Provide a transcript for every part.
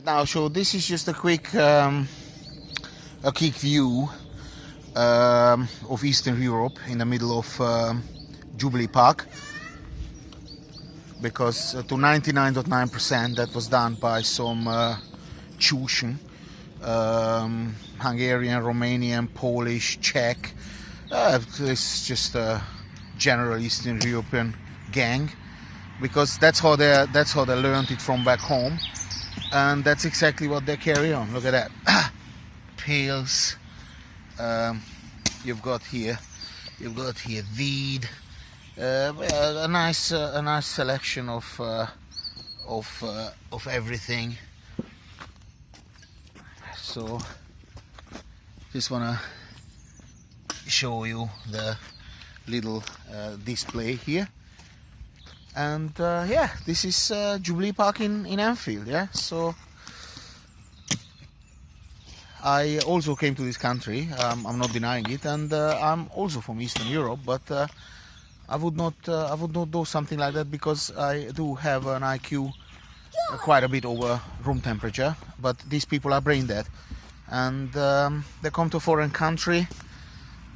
Now, so this is just a quick view of Eastern Europe in the middle of Jubilee Park, because to 99.9% that was done by some Chushan, Hungarian, Romanian, Polish, Czech. It's just a general Eastern European gang, because that's how they learned it from back home, and that's exactly what they carry on. Look at that. Pails. You've got here weed. A nice selection of everything. So just wanna show you the little display here, and yeah, this is Jubilee Park in Enfield. Yeah, so I also came to this country. I'm not denying it, and I'm also from Eastern Europe, but I would not do something like that, because I do have an IQ quite a bit over room temperature. But these people are brain dead, and they come to a foreign country,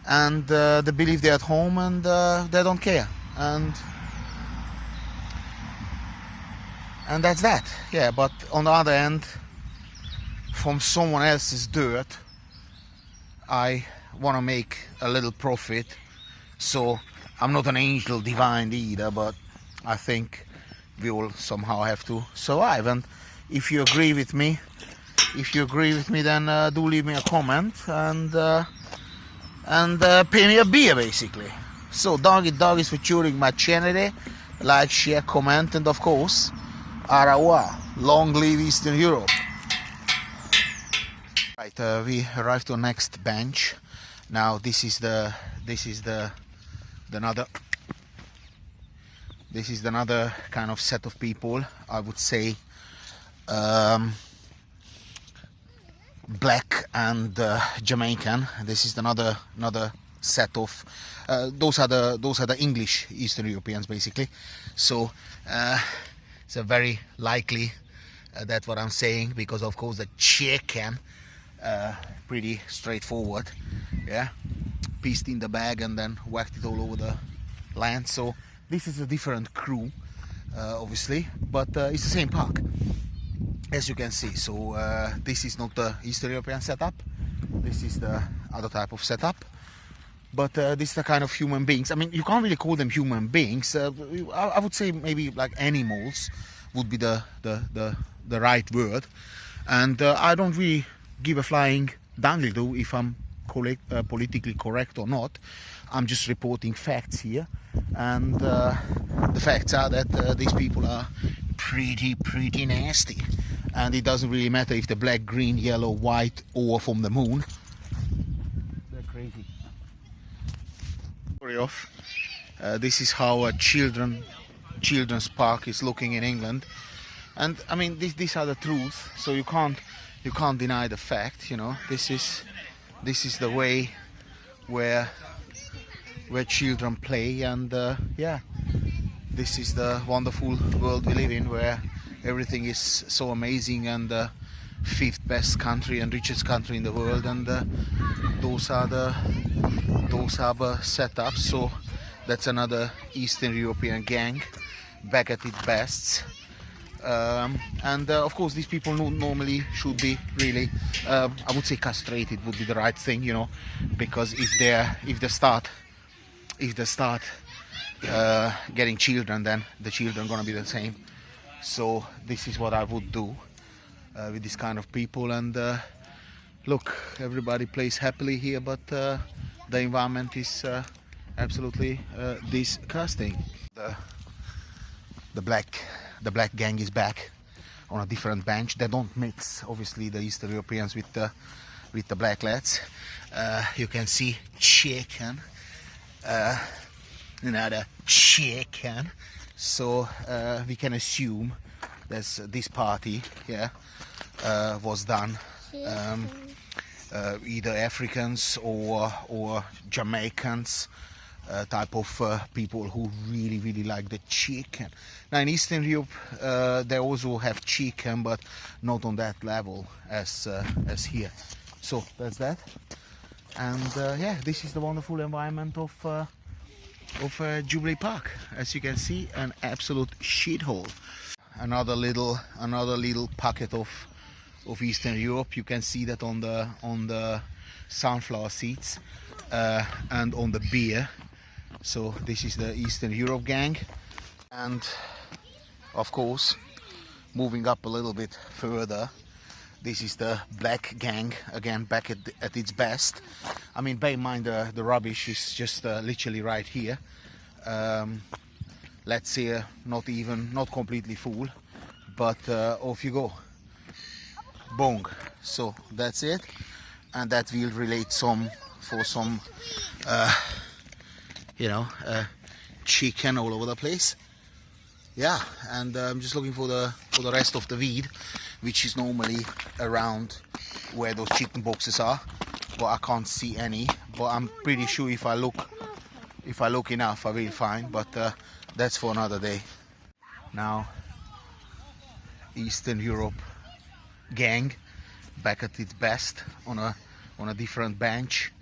and they believe they're at home, and they don't care, and that's that. Yeah, but on the other hand, from someone else's dirt, I want to make a little profit. So I'm not an angel divine either, but I think we all somehow have to survive. And if you agree with me, then do leave me a comment, and pay me a beer, basically. So doggies for tuning my channel. Like, share, comment, and of course, au revoir. Long live Eastern Europe. Right, we arrived to the next bench. Now this is another kind of set of people. I would say black and Jamaican. This is another set of those are the English Eastern Europeans, basically. So it's a very likely that's what I'm saying, because of course the chicken, pretty straightforward, yeah, pieced in the bag and then whacked it all over the land. So this is a different crew, obviously, but it's the same park, as you can see. So this is not the Eastern European setup, this is the other type of setup, but this is the kind of human beings. I mean, you can't really call them human beings. I would say maybe like animals would be the right word, and I don't really give a flying dangle if I'm politically correct or not. I'm just reporting facts here, and the facts are that these people are pretty nasty, and it doesn't really matter if they're black, green, yellow, white, or from the moon. They're crazy. Story of this is how a children's park is looking in England, and I mean these are the truth, so you can't deny the fact. You know, this is the way where children play, and yeah, this is the wonderful world we live in, where everything is so amazing, and the fifth best country and richest country in the world, and those are the setups. So that's another Eastern European gang back at its best. And of course these people normally should be really, I would say castrated would be the right thing, you know, because if they start getting children, then the children are gonna be the same. So this is what I would do with this kind of people. And look, everybody plays happily here, but the environment is absolutely disgusting. The black gang is back on a different bench. They don't mix, obviously, the Eastern Europeans with the black lads. You can see chicken, another chicken. So we can assume that this party, yeah, was done either Africans or Jamaicans, type of people who really like the chicken. Now in Eastern Europe they also have chicken, but not on that level as here. So that's that. And yeah, this is the wonderful environment of Jubilee Park. As you can see, an absolute shithole. Another little pocket of Eastern Europe. You can see that on the sunflower seeds and on the beer. So this is the Eastern Europe gang. And of course, moving up a little bit further, this is the black gang, again back at its best. I mean, bear in mind the rubbish is just literally right here. Let's say not completely full, but off you go. Bong. So that's it, and that will relate for some chicken all over the place. Yeah, and I'm just looking for the rest of the weed, which is normally around where those chicken boxes are, but I can't see any. But I'm pretty sure if I look enough, I will find. But that's for another day. Now, Eastern Europe gang back at its best on a different bench.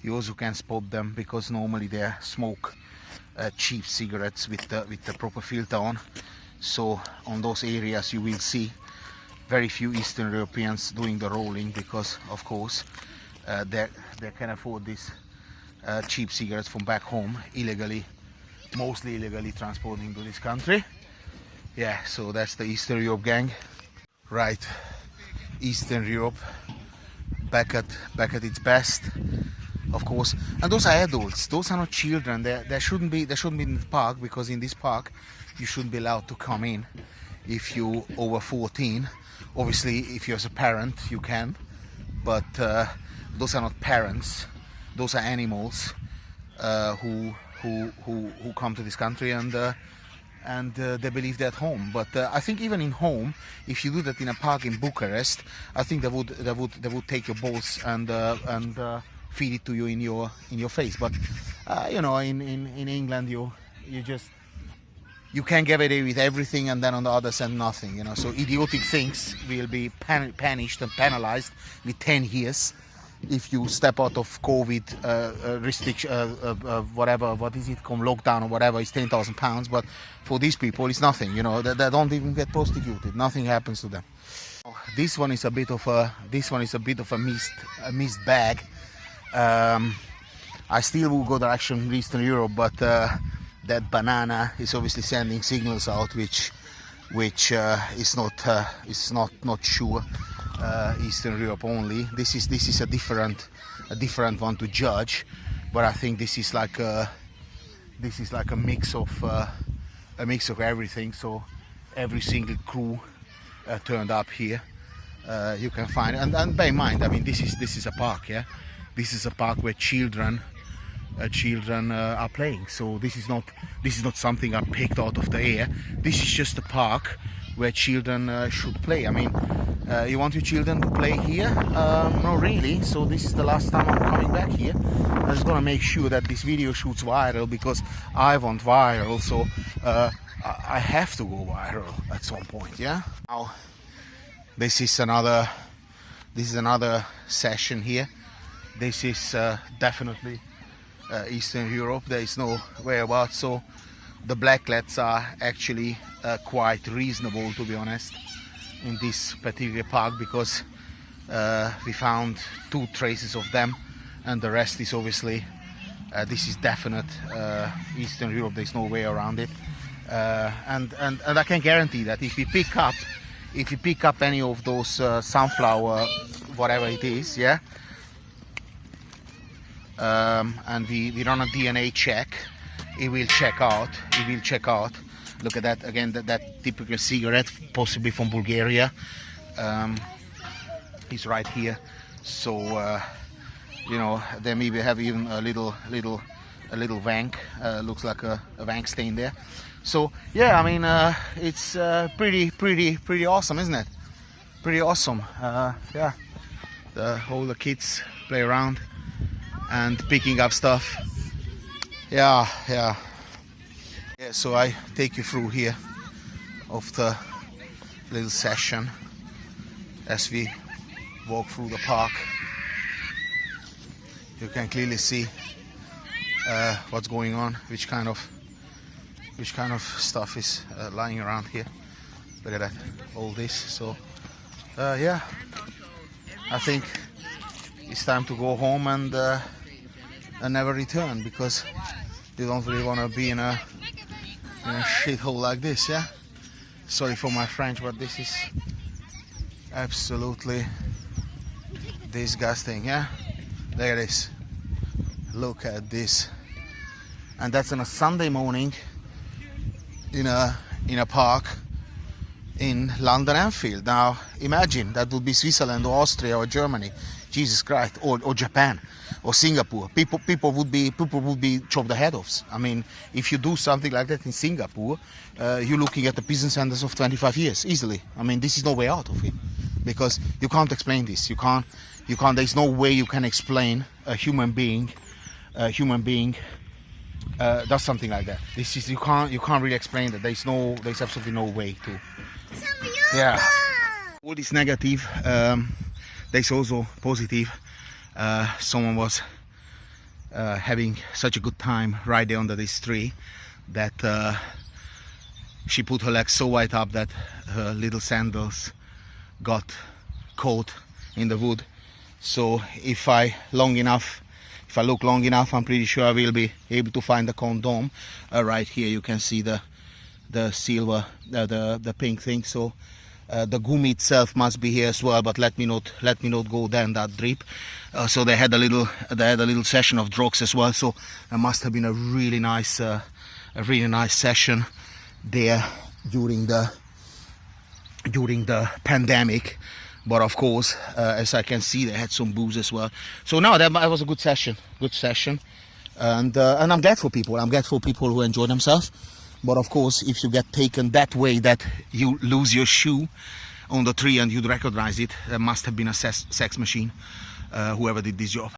You also can spot them because normally they smoke cheap cigarettes with the proper filter on. So on those areas you will see very few Eastern Europeans doing the rolling, because of course they can afford these cheap cigarettes from back home, mostly illegally transporting to this country. Yeah, so that's the Eastern Europe gang. Right, Eastern Europe back at its best, of course. And those are adults, those are not children. They shouldn't be in the park, because in this park you shouldn't be allowed to come in if you're over 14. Obviously, if you're a parent, you can, but those are not parents. Those are animals who come to this country and they believe they're at home. But I think even in home, if you do that in a park in Bucharest, I think they would take your balls and feed it to you in your face. But in England, you can get away with everything, and then on the other side nothing. So idiotic things will be punished and penalized with 10 years. If you step out of COVID restriction, whatever, what is it called, lockdown or whatever, it's £10,000. But for these people, it's nothing. They don't even get prosecuted. Nothing happens to them. This one is a bit of a missed bag. I still will go direction Eastern Europe, but that banana is obviously sending signals out, which is not sure. Eastern Europe only. This is a different one to judge, but I think this is like a mix of everything. So every single crew turned up here. You can find, and bear in mind, I mean, this is a park, yeah. This is a park where children are playing. So this is not something I picked out of the air. This is just a park where children should play. I mean, you want your children to play here? Not really. So this is the last time I'm coming back here. I'm just gonna make sure that this video shoots viral, because I want viral. So I have to go viral at some point. Yeah. Now this is another session here. This is definitely Eastern Europe. There is no way about. So the black lads are actually quite reasonable, to be honest, in this particular park, because we found 2 traces of them, and the rest is obviously this is definite Eastern Europe. There's no way around it, and I can guarantee that if you pick up any of those sunflower, whatever it is, yeah, and we run a DNA check, it will check out. Look at that again, that typical cigarette, possibly from Bulgaria, is right here. So they maybe have even a little wank, looks like a wank stain there. So yeah, I mean, it's pretty awesome, isn't it? Pretty awesome. Yeah, all the kids play around. and picking up stuff. Yeah. So I take you through here of the little session as we walk through the park. You can clearly see what's going on, which kind of stuff is lying around here. Look at that, all this. So yeah, I think it's time to go home and never return, because you don't really want to be in a shithole like this. Yeah, sorry for my French, but this is absolutely disgusting. Yeah, look at this, look at this. And that's on a Sunday morning in a park in London, Enfield. Now imagine that would be Switzerland or Austria or Germany, Jesus Christ, or Japan or Singapore. People would be chopped the head off. I mean, if you do something like that in Singapore, you're looking at the prison sentence of 25 years easily. I mean, this is no way out of it, because you can't explain this. You can't. There's no way you can explain a human being does something like that. This is you can't really explain that. There's absolutely no way to. Yeah. All this negative, there's also positive. Someone was having such a good time right there under this tree that she put her legs so wide up that her little sandals got caught in the wood. So if I look long enough, I'm pretty sure I will be able to find the condom. Right here you can see the silver, the pink thing. So the gummy itself must be here as well, but let me not go down that deep. So they had a little session of drugs as well. So it must have been a really nice session there during the pandemic. But of course, as I can see, they had some booze as well. So no, that was a good session, and I'm glad for people. I'm glad for people who enjoy themselves. But of course, if you get taken that way that you lose your shoe on the tree and you'd recognize it, there must have been a sex machine, whoever did this job.